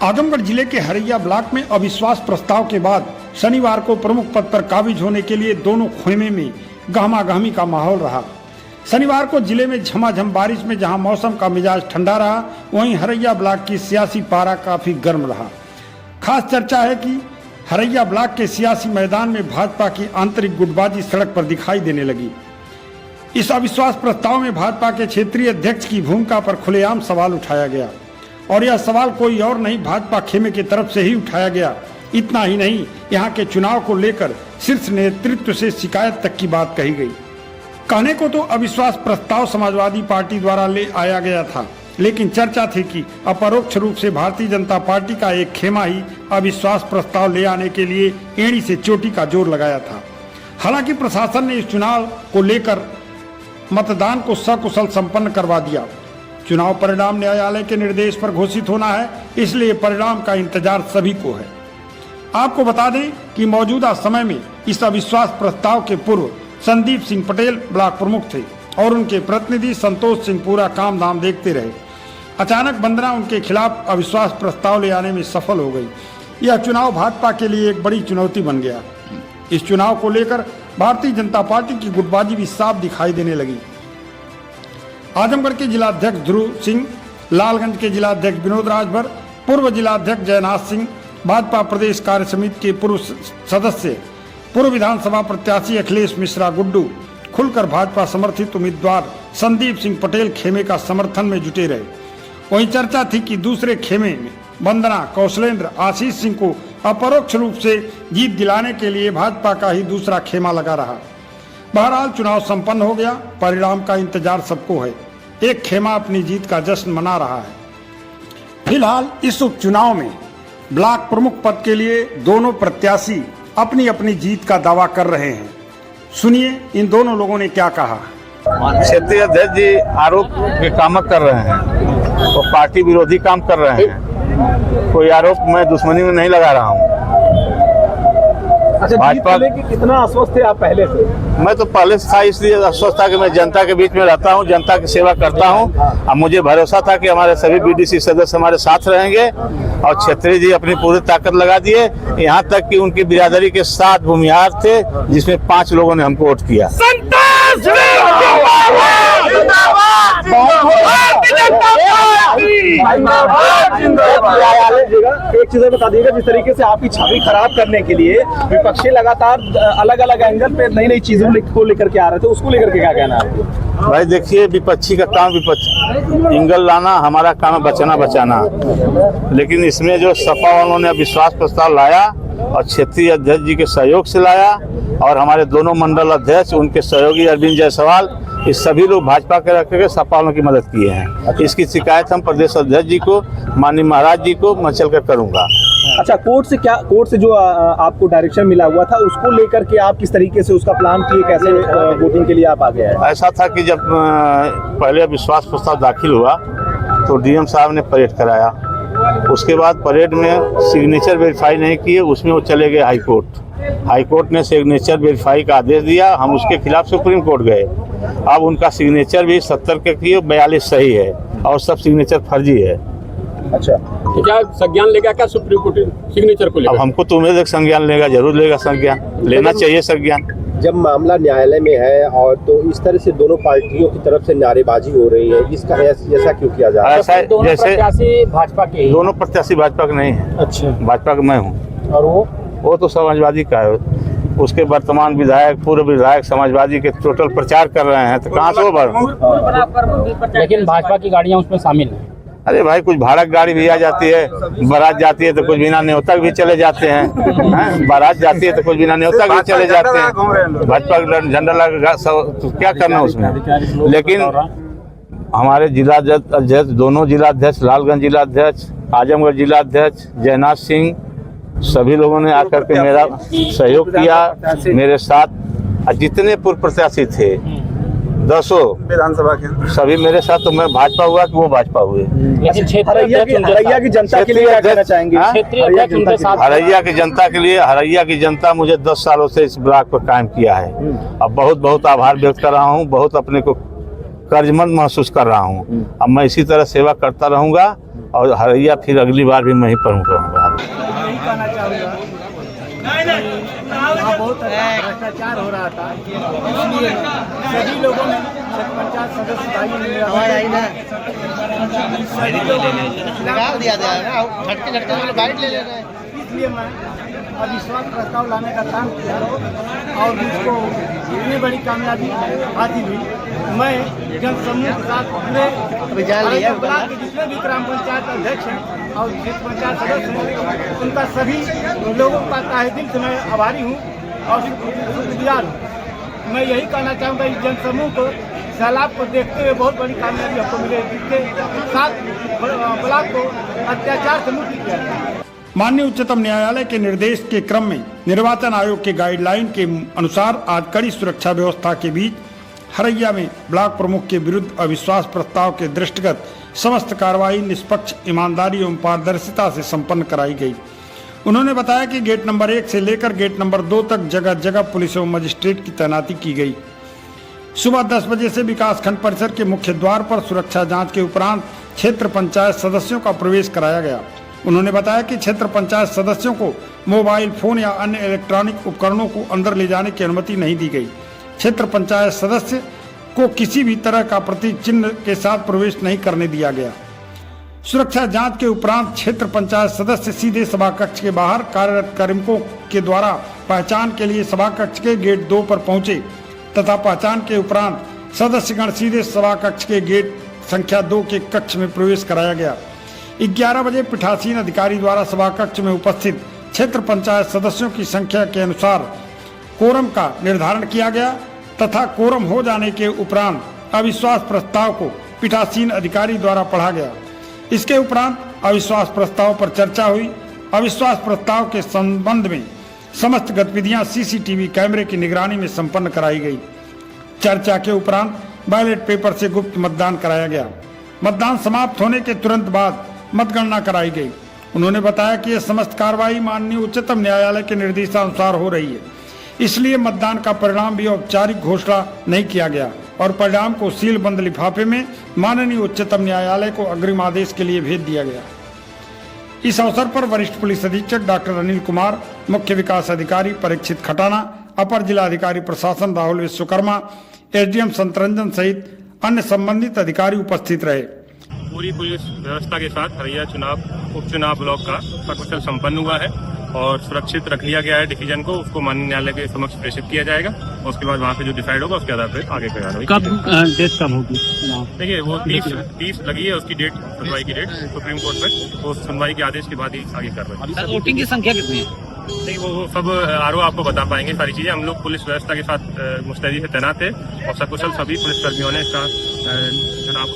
आजमगढ़ जिले के हरैया ब्लॉक में अविश्वास प्रस्ताव के बाद शनिवार को प्रमुख पद पर काबिज होने के लिए दोनों खेमे में गहमागहमी का माहौल रहा। शनिवार को जिले में झमाझम बारिश में जहां मौसम का मिजाज ठंडा रहा, वहीं हरैया ब्लॉक की सियासी पारा काफी गर्म रहा। खास चर्चा है कि हरैया ब्लॉक के सियासी मैदान में भाजपा की आंतरिक गुटबाजी सड़क पर दिखाई देने लगी। इस अविश्वास प्रस्ताव में भाजपा के क्षेत्रीय अध्यक्ष की भूमिका पर खुलेआम सवाल उठाया गया और यह सवाल कोई और नहीं, भाजपा खेमे की तरफ से ही उठाया गया। इतना ही नहीं, यहाँ के चुनाव को लेकर शीर्ष नेतृत्व से शिकायत तक की बात कही गई। कहने को तो अविश्वास प्रस्ताव समाजवादी पार्टी द्वारा ले आया गया था, लेकिन चर्चा थी कि अपरोक्ष रूप से भारतीय जनता पार्टी का एक खेमा ही अविश्वास प्रस्ताव ले आने के लिए एड़ी से चोटी का जोर लगाया था। हालांकि प्रशासन ने इस चुनाव को लेकर मतदान को सकुशल संपन्न करवा दिया। चुनाव परिणाम न्यायालय के निर्देश पर घोषित होना है, इसलिए परिणाम का इंतजार सभी को है। आपको बता दें कि मौजूदा समय में इस अविश्वास प्रस्ताव के पूर्व संदीप सिंह पटेल ब्लॉक प्रमुख थे और उनके प्रतिनिधि संतोष सिंह पूरा काम धाम देखते रहे। अचानक वंदना उनके खिलाफ अविश्वास प्रस्ताव ले आने में सफल हो गई। यह चुनाव भाजपा के लिए एक बड़ी चुनौती बन गया। इस चुनाव को लेकर भारतीय जनता पार्टी की गुटबाजी भी साफ दिखाई देने लगी। आजमगढ़ के जिलाध्यक्ष ध्रुव सिंह, लालगंज के जिलाध्यक्ष विनोद राजभर, पूर्व जिलाध्यक्ष जयनाथ सिंह, भाजपा प्रदेश कार्य समिति के पूर्व सदस्य, पूर्व विधानसभा प्रत्याशी अखिलेश मिश्रा गुड्डू खुलकर भाजपा समर्थित उम्मीदवार संदीप सिंह पटेल खेमे का समर्थन में जुटे रहे। वहीं चर्चा थी कि दूसरे खेमे में वंदना, कौशलेंद्र, आशीष सिंह को अपरोक्ष रूप से जीत दिलाने के लिए भाजपा का ही दूसरा खेमा लगा रहा। बहरहाल चुनाव संपन्न हो गया, परिणाम का इंतजार सबको है। एक खेमा अपनी जीत का जश्न मना रहा है। फिलहाल इस उपचुनाव में ब्लॉक प्रमुख पद के लिए दोनों प्रत्याशी अपनी अपनी जीत का दावा कर रहे हैं। सुनिए इन दोनों लोगों ने क्या कहा। क्षेत्रीय अध्यक्ष जी आरोप के काम कर रहे हैं, तो पार्टी विरोधी काम कर रहे हैं। कोई आरोप मैं दुश्मनी में नहीं लगा रहा हूँ। अच्छा, भाजपा की कितना आश्वस्त थे आप पहले से? मैं तो पहले से था, इसलिए आश्वस्त था कि मैं जनता के बीच में रहता हूँ, जनता की सेवा करता हूँ। अब मुझे भरोसा था कि हमारे सभी बीडीसी सदस्य हमारे साथ रहेंगे और क्षेत्रीय जी अपनी पूरी ताकत लगा दिए। यहाँ तक कि उनकी बिरादरी के 7 भूमिहार थे, जिसमें 5 लोगों ने हमको वोट किया। एक चीज बता दीजिएगा, जिस तरीके से आपकी छवि खराब करने के लिए विपक्षी लगातार अलग अलग एंगल पे नई नई चीजों को लेकर के आ रहे थे, उसको लेकर के क्या कहना है? भाई देखिए, विपक्षी का काम विपक्ष एंगल लाना, हमारा काम है बचाना। लेकिन इसमें जो सपा वालों ने विश्वास प्रस्ताव लाया और क्षेत्रीय अध्यक्ष जी के सहयोग से लाया और हमारे दोनों मंडल अध्यक्ष, उनके सहयोगी अरविंद जायसवाल, इस सभी लोग भाजपा के रख के सपा वालों की मदद किए हैं। इसकी शिकायत हम प्रदेश अध्यक्ष जी को, माननीय महाराज जी को मैं चल कर करूँगा। अच्छा, कोर्ट से जो आपको डायरेक्शन मिला हुआ था, उसको लेकर के आप किस तरीके से उसका प्लान किए, कैसे वोटिंग के लिए आप आगे आए? ऐसा था कि जब पहले विश्वास प्रस्ताव दाखिल हुआ तो डीएम साहब ने परेड कराया। उसके बाद परेड में सिग्नेचर वेरीफाई नहीं किए, उसमें वो चले गए हाईकोर्ट ने सिग्नेचर वेरीफाई का आदेश दिया। हम उसके खिलाफ सुप्रीम कोर्ट गए। अब उनका सिग्नेचर भी 70 के किए, 42 सही है और सब सिग्नेचर फर्जी है। अच्छा, तो क्या संज्ञान लेगा क्या सुप्रीम कोर्ट सिग्नेचर को लेकर? अब हमको तो उम्मीद है संज्ञान लेगा, जरूर लेगा संज्ञान, लेना चाहिए संज्ञान। जब मामला न्यायालय में है और तो इस तरह से दोनों पार्टियों की तरफ से नारेबाजी हो रही है, इसका ऐसा क्यों किया जा रहा है? ऐसा जैसे भाजपा के दोनों प्रत्याशी भाजपा के नहीं है। अच्छा, भाजपा का मैं हूँ और वो तो समाजवादी का है। उसके वर्तमान विधायक, पूर्व विधायक समाजवादी के टोटल प्रचार कर रहे हैं, तो कहाँ से वो लेकिन भाजपा की गाड़ियाँ उसमें शामिल हैं। अरे भाई, कुछ भाड़ा गाड़ी भी आ जाती है, बारात जाती है तो कुछ बिना न्योता भी चले जाते हैं। बारात जाती है तो कुछ बिना न्योता भी चले जाते हैं। भाजपा का झंडा लगा तो क्या करना उसमें। लेकिन हमारे जिलाध्यक्ष, दोनों जिलाध्यक्ष, लालगंज जिलाध्यक्ष, आजमगढ़ जिलाध्यक्ष जयनाथ सिंह, सभी लोगों ने आकर के मेरा सहयोग किया, मेरे साथ जितने पूर्व प्रत्याशी थे 10 विधानसभा के सभी मेरे साथ। तो मैं भाजपा हुआ कि वो भाजपा हुए। हरैया की जनता के लिए क्या कहना चाहेंगे? हरैया की जनता मुझे 10 सालों से इस ब्लॉक पर कायम किया है। अब बहुत आभार व्यक्त कर रहा हूँ, बहुत अपने को कर्जमंद महसूस कर रहा हूँ। अब मैं इसी तरह सेवा करता रहूँगा और हरैया फिर अगली बार भी मैं ही प्रमुख रहूँगा। यही कहना चाहूँगा, यहाँ बहुत भ्रष्टाचार हो रहा था, इसलिए सभी लोगों ने पंचायत सदस्य भाइयों ने सभी लोगों ने इसलिए मैं अविश्वास प्रस्ताव लाने का काम किया और मुझको इतनी बड़ी कामयाबी हासिल हुई। मैं जनसमूह के साथ पूरे ब्लॉक के जितने भी ग्राम पंचायत अध्यक्ष हैं और जिस पंचायत सदस्य हैं उनका सभी लोगों का तहे दिल से मैं आभारी हूँ और शुक्रगुजार हूँ। मैं यही कहना चाहूँगा इस जनसमूह को सैलाब को देखते हुए बहुत बड़ी कामयाबी हमको मिले, जिसके साथ ब्लॉक को अत्याचार से मुक्त किया जाए। माननीय उच्चतम न्यायालय के निर्देश के क्रम में निर्वाचन आयोग के गाइडलाइन के अनुसार आज कड़ी सुरक्षा व्यवस्था के बीच हरैया में ब्लॉक प्रमुख के विरुद्ध अविश्वास प्रस्ताव के दृष्टिगत समस्त कार्रवाई निष्पक्ष, ईमानदारी एवं पारदर्शिता से संपन्न कराई गई। उन्होंने बताया कि गेट नंबर 1 से लेकर गेट नंबर 2 तक जगह जगह पुलिस एवं मजिस्ट्रेट की तैनाती की गई। सुबह 10 बजे से विकासखंड परिसर के मुख्य द्वार पर सुरक्षा जांच के उपरांत क्षेत्र पंचायत सदस्यों का प्रवेश कराया गया। उन्होंने बताया कि क्षेत्र पंचायत सदस्यों को मोबाइल फोन या अन्य इलेक्ट्रॉनिक उपकरणों को अंदर ले जाने की अनुमति नहीं दी गई। क्षेत्र पंचायत सदस्य को किसी भी तरह का प्रतीक चिन्ह के साथ प्रवेश नहीं करने दिया गया। सुरक्षा जांच के उपरांत क्षेत्र पंचायत सदस्य सीधे सभा कक्ष के बाहर कार्यरत कार्मिकों के द्वारा पहचान के लिए सभा कक्ष के गेट 2 पर पहुंचे तथा पहचान के उपरांत सदस्यगण सीधे सभा कक्ष के गेट संख्या 2 के कक्ष में प्रवेश कराया गया। 11 बजे पीठासीन अधिकारी द्वारा सभा कक्ष में उपस्थित क्षेत्र पंचायत सदस्यों की संख्या के अनुसार कोरम का निर्धारण किया गया तथा कोरम हो जाने के उपरांत अविश्वास प्रस्ताव को पीठासीन अधिकारी द्वारा पढ़ा गया। इसके उपरांत अविश्वास प्रस्ताव पर चर्चा हुई। अविश्वास प्रस्ताव के संबंध में समस्त गतिविधियां सीसीटीवी कैमरे की निगरानी में संपन्न कराई गई। चर्चा के उपरांत बैलेट पेपर से गुप्त मतदान कराया गया। मतदान समाप्त होने के तुरंत बाद मतगणना कराई गई। उन्होंने बताया कि यह समस्त कार्रवाई माननीय उच्चतम न्यायालय के निर्देशानुसार हो रही है, इसलिए मतदान का परिणाम भी औपचारिक घोषणा नहीं किया गया और परिणाम को सील बंद लिफाफे में माननीय उच्चतम न्यायालय को अग्रिम आदेश के लिए भेज दिया गया। इस अवसर पर वरिष्ठ पुलिस अधीक्षक डॉक्टर अनिल कुमार, मुख्य विकास अधिकारी परीक्षित खटाना, अपर जिलाधिकारी प्रशासन राहुल विश्वकर्मा, एसडीएम संतरंजन सहित अन्य संबंधित अधिकारी उपस्थित रहे। पूरी पुलिस व्यवस्था के साथ हरैया चुनाव उपचुनाव ब्लॉक का सकुशल संपन्न हुआ है और सुरक्षित रख लिया गया है। डिसीजन को उसको माननीय न्यायालय के समक्ष प्रेषित किया जाएगा और उसके बाद वहाँ पे जो डिसाइड होगा उसके आधार पर आगे कार्रवाई कब डेट कब होगी? देखिए वो 30 लगी है उसकी डेट, सुनवाई की डेट सुप्रीम कोर्ट में, तो सुनवाई के आदेश के बाद ही आगे कार्रवाई। वोटिंग की संख्या कितनी है? नहीं वो सब आरओ आपको बता पाएंगे सारी चीजें। हम लोग पुलिस व्यवस्था के साथ मुस्तैदी से तैनात है और सकुशल सभी पुलिसकर्मियों ने इसका चुनाव